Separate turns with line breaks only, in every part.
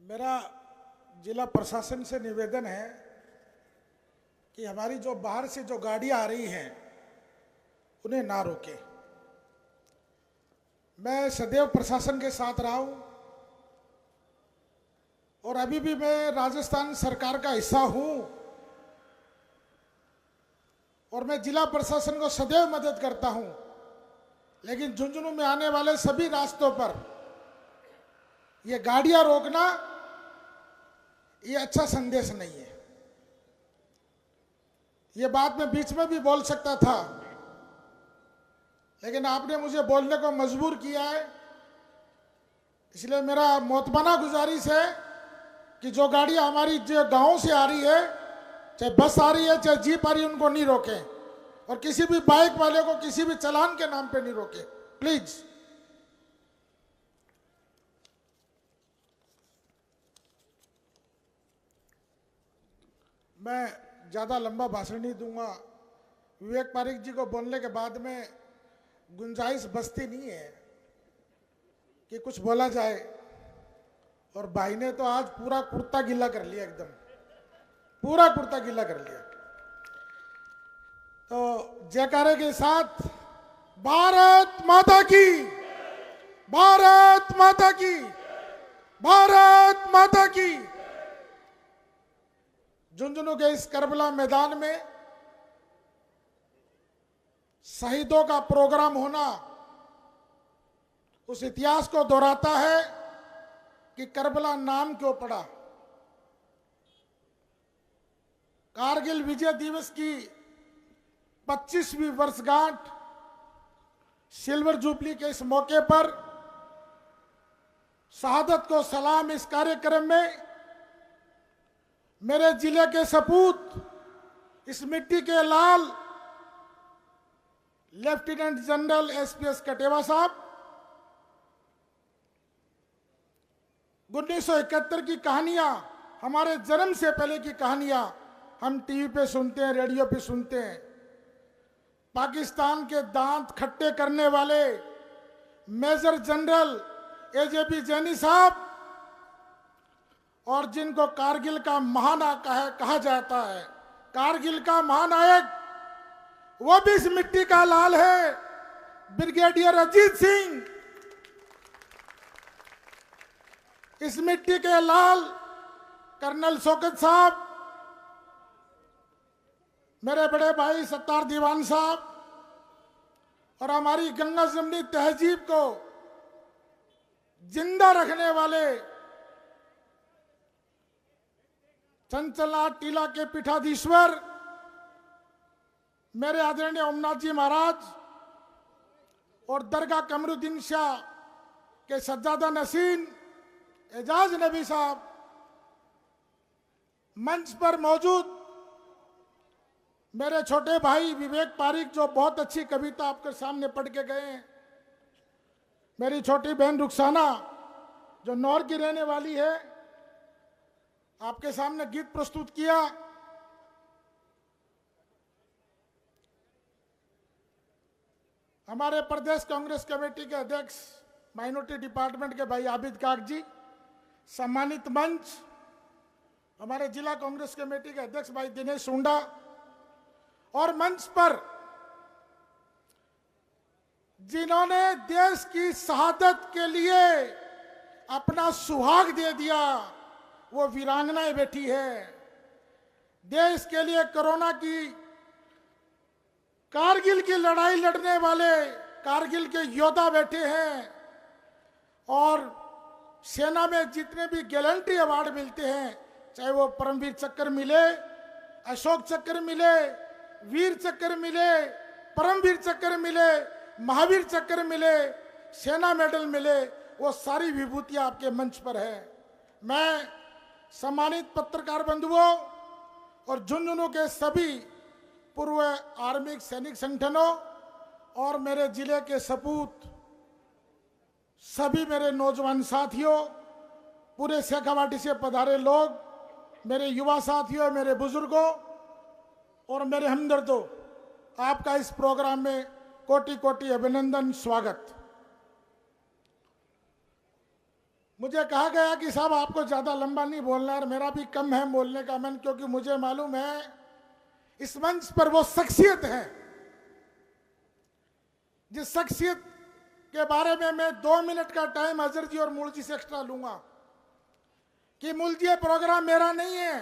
मेरा जिला प्रशासन से निवेदन है कि हमारी जो बाहर से जो गाड़ियां आ रही हैं उन्हें ना रोके। मैं सदैव प्रशासन के साथ रहा हूं और अभी भी मैं राजस्थान सरकार का हिस्सा हूं और मैं जिला प्रशासन को सदैव मदद करता हूं, लेकिन झुंझुनू में आने वाले सभी रास्तों पर ये गाड़ियां रोकना ये अच्छा संदेश नहीं है। ये बात मैं बीच में भी बोल सकता था, लेकिन आपने मुझे बोलने को मजबूर किया है। इसलिए मेरा मोतबाना गुजारिश है कि जो गाड़ियां हमारी जो गांव से आ रही है, चाहे बस आ रही है चाहे जीप आ रही है, उनको नहीं रोकें और किसी भी बाइक वाले को किसी भी चालान के नाम पे नहीं रोकें, प्लीज। मैं ज्यादा लंबा भाषण नहीं दूंगा। विवेक पारिक जी को बोलने के बाद में गुंजाइश बचती नहीं है कि कुछ बोला जाए, और भाई ने तो आज पूरा कुर्ता गिला कर लिया, एकदम पूरा कुर्ता गिला कर लिया। तो जयकारे के साथ भारत माता की, भारत माता की, भारत माता की। झुंझुनू के इस करबला मैदान में शहीदों का प्रोग्राम होना उस इतिहास को दोहराता है कि करबला नाम क्यों पड़ा। कारगिल विजय दिवस की 25वीं वर्षगांठ सिल्वर जुबली के इस मौके पर शहादत को सलाम इस कार्यक्रम में मेरे जिले के सपूत, इस मिट्टी के लाल लेफ्टिनेंट जनरल एसपीएस कटेवा साहब, 1971 की कहानियां, हमारे जन्म से पहले की कहानियां हम टीवी पे सुनते हैं, रेडियो पे सुनते हैं। पाकिस्तान के दांत खट्टे करने वाले मेजर जनरल एजेपी जैनी साहब, और जिनको कारगिल का महानायक कहा जाता है, कारगिल का महानायक वो भी इस मिट्टी का लाल है, ब्रिगेडियर अजीत सिंह। इस मिट्टी के लाल कर्नल शौकत साहब, मेरे बड़े भाई सत्तार दीवान साहब, और हमारी गंगा जमनी तहजीब को जिंदा रखने वाले चंचला टीला के पीठाधीश्वर मेरे आदरणीय ओमनाथ जी महाराज, और दरगाह कमरुद्दीन शाह के सज्जादा नसीन एजाज नबी साहब, मंच पर मौजूद मेरे छोटे भाई विवेक पारिक जो बहुत अच्छी कविता आपके सामने पढ़ के गए हैं, मेरी छोटी बहन रुखसाना जो नौर की रहने वाली है, आपके सामने गीत प्रस्तुत किया। हमारे प्रदेश कांग्रेस कमेटी के अध्यक्ष माइनॉरिटी डिपार्टमेंट के भाई आबिद काक जी, सम्मानित मंच, हमारे जिला कांग्रेस कमेटी के अध्यक्ष भाई दिनेश सुंडा, और मंच पर जिन्होंने देश की शहादत के लिए अपना सुहाग दे दिया, वो वीरांगनाएं बैठी है। देश के लिए कोरोना की, कारगिल की लड़ाई लड़ने वाले कारगिल के योद्धा बैठे हैं, और सेना में जितने भी गैलेंट्री अवार्ड मिलते हैं, चाहे वो परमवीर चक्र मिले, अशोक चक्र मिले, वीर चक्र मिले, परमवीर चक्र मिले, महावीर चक्र मिले, सेना मेडल मिले, वो सारी विभूतियां आपके मंच पर है। मैं सम्मानित पत्रकार बंधुओं और झुंझुनू के सभी पूर्व आर्मी सैनिक संगठनों और मेरे जिले के सपूत, सभी मेरे नौजवान साथियों, पूरे शेखावाटी से पधारे लोग, मेरे युवा साथियों, मेरे बुजुर्गों और मेरे हमदर्दों, आपका इस प्रोग्राम में कोटि कोटि अभिनंदन, स्वागत। मुझे कहा गया कि साहब आपको ज़्यादा लंबा नहीं बोलना है, मेरा भी कम है बोलने का मन, क्योंकि मुझे मालूम है इस मंच पर वो शख्सियत है जिस शख्सियत के बारे में मैं 2 मिनट का टाइम अजहर जी और मूल जी से एक्स्ट्रा लूंगा कि मूल जी ये प्रोग्राम मेरा नहीं है,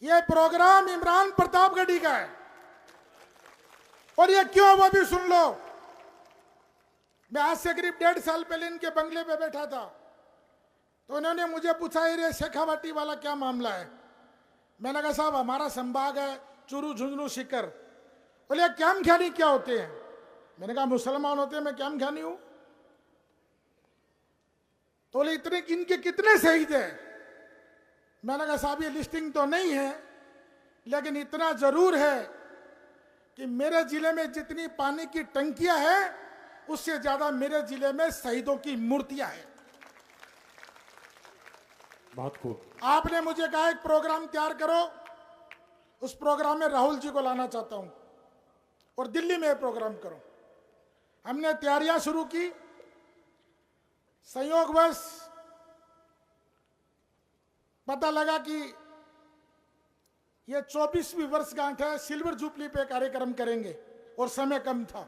ये प्रोग्राम इमरान प्रतापगढ़ी का है। और ये क्यों, वो भी सुन लो। मैं आज से करीब 1.5 साल पहले इनके बंगले पे बैठा था, तो उन्होंने मुझे पूछा ये शेखावाटी वाला क्या मामला है। मैंने कहा साहब हमारा संभाग है चूरू झुंझुनू सीकर। बोले क्याम ख्यानी क्या होते हैं। मैंने कहा मुसलमान होते हैं, मैं क्याम ख्यानी हूं। तो बोले इतने इनके कितने शहीद हैं। मैंने कहा साहब ये लिस्टिंग तो नहीं है, लेकिन इतना जरूर है कि मेरे जिले में जितनी पानी की टंकियां हैं उससे ज्यादा मेरे जिले में शहीदों की मूर्तियां हैं।
बहुत खूब।
आपने मुझे कहा एक प्रोग्राम तैयार करो, उस प्रोग्राम में राहुल जी को लाना चाहता हूं और दिल्ली में प्रोग्राम करो। हमने तैयारियां शुरू की। संयोगवश पता लगा कि यह 24वीं वर्षगांठ है, सिल्वर जुबली पे कार्यक्रम करेंगे और समय कम था।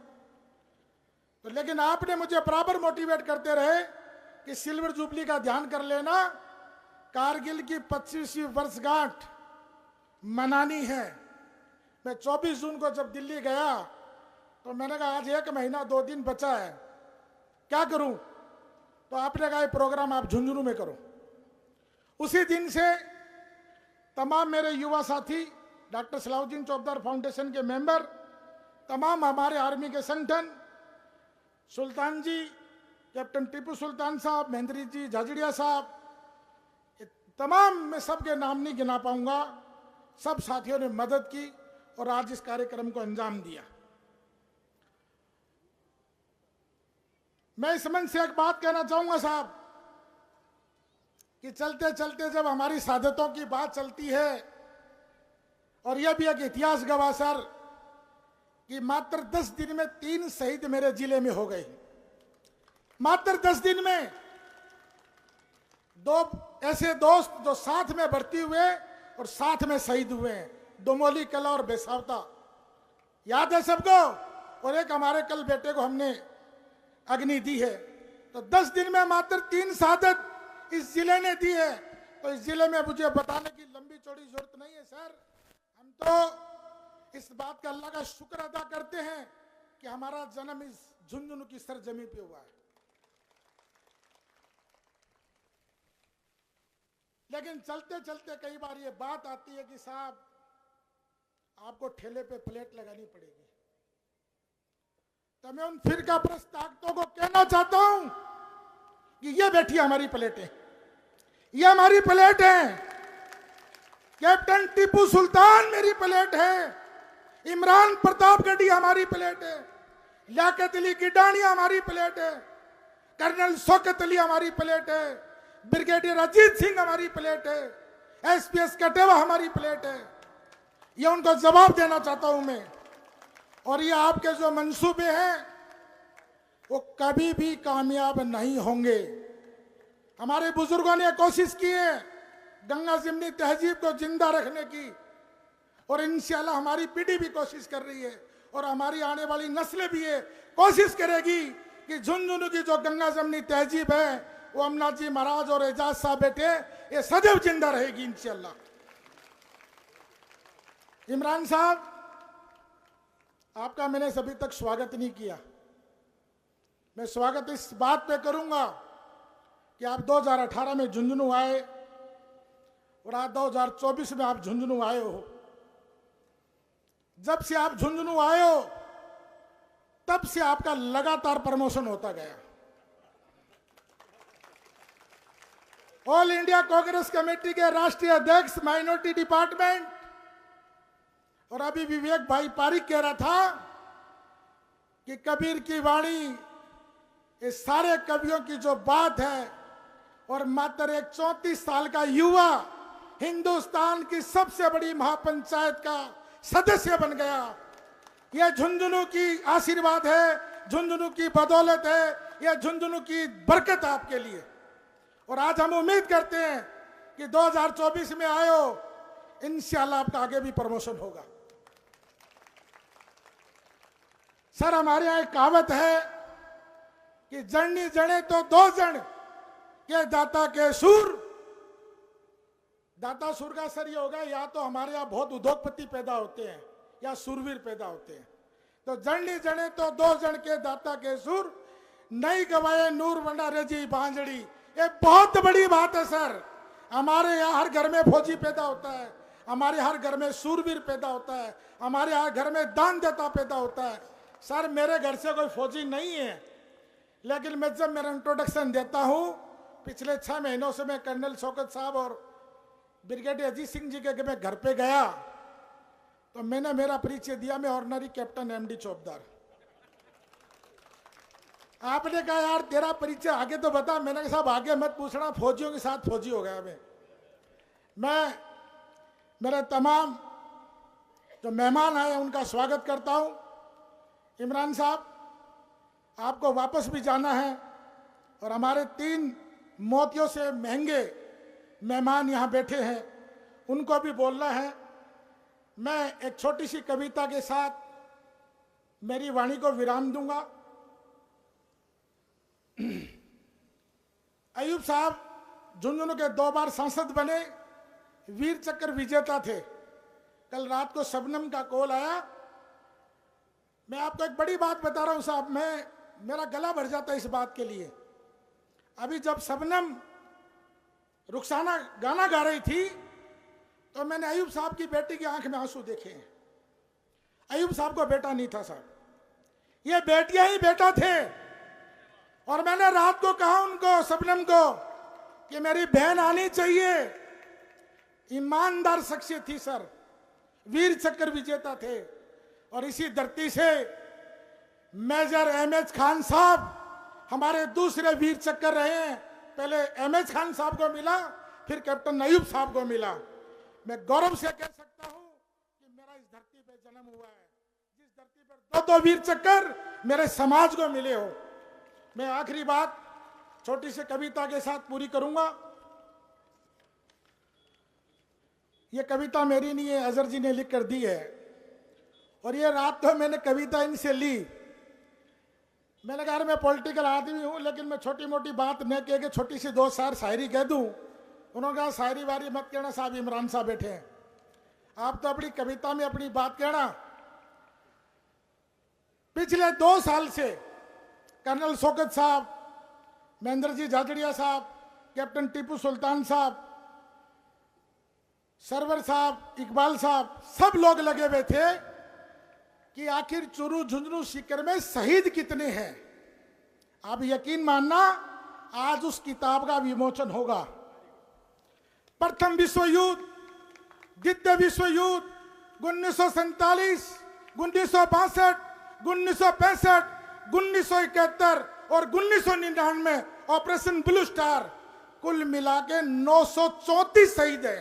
तो लेकिन आपने मुझे बराबर मोटिवेट करते रहे कि सिल्वर जुबली का ध्यान कर लेना, कारगिल की 25वीं वर्षगांठ मनानी है। मैं 24 जून को जब दिल्ली गया तो मैंने कहा आज 1 महीना 2 दिन बचा है, क्या करूं। तो आपने कहा ये प्रोग्राम आप झुंझुनू में करो। उसी दिन से तमाम मेरे युवा साथी, डॉक्टर सलाउद्दीन चौबदार फाउंडेशन के मेंबर, तमाम हमारे आर्मी के संगठन, सुल्तान जी, कैप्टन टीपू सुल्तान साहब, महेंद्र जी झाझड़िया साहब, तमाम मैं सबके नाम नहीं गिना पाऊंगा, सब साथियों ने मदद की और आज इस कार्यक्रम को अंजाम दिया। मैं इस मंच से एक बात कहना चाहूंगा साहब कि चलते चलते जब हमारी सादतों की बात चलती है, और यह भी एक इतिहास गवाह सर कि मात्र 10 दिन में 3 शहीद मेरे जिले में हो गए। मात्र 10 दिन में 2 ऐसे दोस्त जो साथ में भर्ती हुए और साथ में शहीद हुए हैं, डोमोली कला और बेसावता, याद है सबको। और एक हमारे कल बेटे को हमने अग्नि दी है। तो 10 दिन में मात्र 3 शहादत इस जिले ने दी है। तो इस जिले में मुझे बताने की लंबी चौड़ी जरूरत नहीं है सर। हम तो इस बात का अल्लाह का शुक्र अदा करते हैं कि हमारा जन्म इस झुंझुनू की सरजमी पे हुआ है। लेकिन चलते चलते कई बार ये बात आती है कि साहब आपको ठेले पे प्लेट लगानी पड़ेगी। तो मैं उन फिरका परस्त ताकतों को कहना चाहता हूं कि ये बैठी हमारी प्लेटें, ये हमारी प्लेट है। कैप्टन टीपू सुल्तान मेरी प्लेट है, इमरान प्रतापगढ़ी हमारी प्लेट है, लियाकत अली गिडानिया हमारी प्लेट है, कर्नल शौकत अली हमारी प्लेट है, ब्रिगेडियर अजीत सिंह हमारी प्लेट है, एसपीएस कटेवा हमारी प्लेट है। ये उनको जवाब देना चाहता हूं मैं। और ये आपके जो मंसूबे हैं वो कभी भी कामयाब नहीं होंगे। हमारे बुजुर्गों ने कोशिश की है गंगा जमनी तहजीब को जिंदा रखने की, और इंशाल्लाह हमारी पीढ़ी भी कोशिश कर रही है और हमारी आने वाली नस्लें भी ये कोशिश करेगी कि झुंझुनू की जो गंगा जमनी तहजीब है वो अमनाथ जी महाराज और एजाज साहब बेटे ये सदैव जिंदा रहेगी इंशाल्लाह। इमरान साहब, आपका मैंने अभी तक स्वागत नहीं किया। मैं स्वागत इस बात पे करूंगा कि आप 2018 में झुंझुनू आए और आज 2024 में आप झुंझुनू आए हो। जब से आप झुंझुनू आए हो तब से आपका लगातार प्रमोशन होता गया। ऑल इंडिया कांग्रेस कमेटी के राष्ट्रीय अध्यक्ष माइनॉरिटी डिपार्टमेंट, और अभी विवेक भाई पारिक कह रहा था कि कबीर की वाणी इस सारे कवियों की जो बात है, और मात्र एक 34 साल का युवा हिंदुस्तान की सबसे बड़ी महापंचायत का सदस्य बन गया। यह झुंझुनू की आशीर्वाद है, झुंझुनू की बदौलत है, यह झुंझुनू की बरकत आपके लिए। और आज हम उम्मीद करते हैं कि 2024 में आए हो, इंशाल्लाह आपका आगे भी प्रमोशन होगा। सर, हमारे यहाँ एक कहावत है कि जड़नी जड़े तो दो जण के दाता के सुर। दाता सुर का असर ये होगा, या तो हमारे यहाँ बहुत उद्योगपति पैदा होते हैं या सुरवीर पैदा होते हैं। तो जड़नी जड़े तो दो जण के दाता के सुर, नहीं गवाए नूर भंडारे जी बांजड़ी। ये बहुत बड़ी बात है सर। हमारे यहाँ हर घर में फौजी पैदा होता है, हमारे हर घर में सूरवीर पैदा होता है, हमारे हर घर में दान देता पैदा होता है। सर, मेरे घर से कोई फौजी नहीं है, लेकिन मैं जब मेरा इंट्रोडक्शन देता हूँ, पिछले 6 महीनों से मैं कर्नल शौकत साहब और ब्रिगेडियर अजीत सिंह जी के मैं घर पे गया तो मैंने मेरा परिचय दिया, मैं ऑर्डिनरी कैप्टन एमडी चौबदार। आपने कहा यार तेरा परिचय आगे तो बता। मैंने कहा साहब आगे मत पूछना, फौजियों के साथ फौजी हो गया मैं मेरे तमाम जो मेहमान आए उनका स्वागत करता हूं। इमरान साहब, आपको वापस भी जाना है और हमारे 3 मोतियों से महंगे मेहमान यहाँ बैठे हैं, उनको भी बोलना है। मैं एक छोटी सी कविता के साथ मेरी वाणी को विराम दूंगा। अयूब साहब झुंझुनू के 2 बार सांसद बने, वीर चक्र विजेता थे। कल रात को शबनम का कॉल आया। मैं आपको एक बड़ी बात बता रहा हूं साहब, मेरा गला भर जाता है इस बात के लिए। अभी जब शबनम रुखसाना गाना गा रही थी तो मैंने अयूब साहब की बेटी की आंख में आंसू देखे हैं। अयूब साहब को बेटा नहीं था साहब, ये बेटियां ही बेटा थे। और मैंने रात को कहा उनको, शबनम को, कि मेरी बहन आनी चाहिए। ईमानदार शख्सियत थी सर, वीर चक्र विजेता थे। और इसी धरती से मेजर एमएच खान साहब हमारे दूसरे वीर चक्र रहे हैं। पहले एमएच खान साहब को मिला, फिर कैप्टन अयूब साहब को मिला। मैं गौरव से कह सकता हूं कि मेरा इस धरती पे जन्म हुआ है, जिस धरती पर 2 वीर चक्र मेरे समाज को मिले हो। मैं आखिरी बात छोटी सी कविता के साथ पूरी करूंगा। ये कविता मेरी नहीं है, अजहर जी ने लिख कर दी है। और ये रात को मैंने कविता इनसे ली। मैंने कहा मैं पॉलिटिकल आदमी हूं, लेकिन मैं छोटी मोटी बात न कह के छोटी सी 2 शायर शायरी कह दूं। उन्होंने कहा शायरी वारी मत कहना साहब, इमरान साहब बैठे हैं, आप तो अपनी कविता में अपनी बात कहना। पिछले 2 साल से कर्नल शौकत साहब, महेंद्र जी झाझड़िया साहब, कैप्टन टीपू सुल्तान साहब, सरवर साहब, इकबाल साहब, सब लोग लगे हुए थे कि आखिर चूरू झुंझुनू सीकर में शहीद कितने हैं। आप यकीन मानना, आज उस किताब का विमोचन होगा। प्रथम विश्व युद्ध, द्वितीय विश्व युद्ध, 1947, 1962, 1965, 1971 और 1999, ऑपरेशन ब्लू स्टार, कुल मिला के 934 शहीद है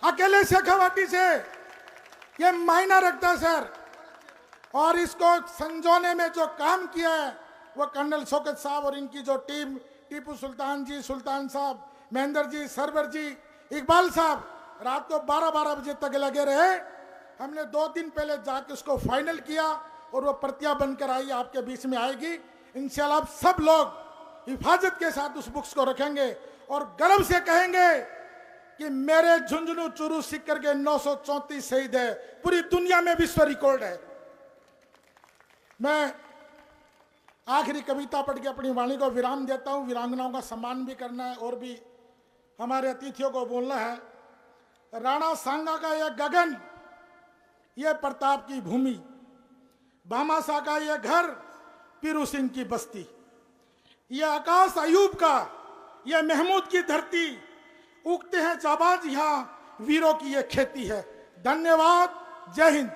अकेले शेखावाटी से। ये मायना रखता है सर। और इसको संजोने में जो काम किया है वो कर्नल शौकत साहब और इनकी जो टीम, टीपू सुल्तान जी, सुल्तान साहब, महेंद्र जी, सरवर जी, इकबाल साहब, रात को 12-12 बजे तक लगे रहे। हमने 2 दिन पहले जाके उसको फाइनल किया और वो प्रतियां बनकर आई, आपके बीच में आएगी इंशाल्लाह। आप सब लोग हिफाजत के साथ उस बुक्स को रखेंगे और गर्व से कहेंगे कि मेरे झुंझुनू चूरू सीकर के 934 शहीद है, पूरी दुनिया में विश्व रिकॉर्ड है। मैं आखिरी कविता पढ़ के अपनी वाणी को विराम देता हूं। वीरांगनाओं का सम्मान भी करना है और भी हमारे अतिथियों को बोलना है। राणा सांगा का यह गगन, यह प्रताप की भूमि, भामाशाह का यह घर, पीरू सिंह की बस्ती, यह आकाश अयूब का, यह महमूद की धरती, उगते हैं जाबाज यहाँ, वीरों की यह खेती है। धन्यवाद। जय हिंद।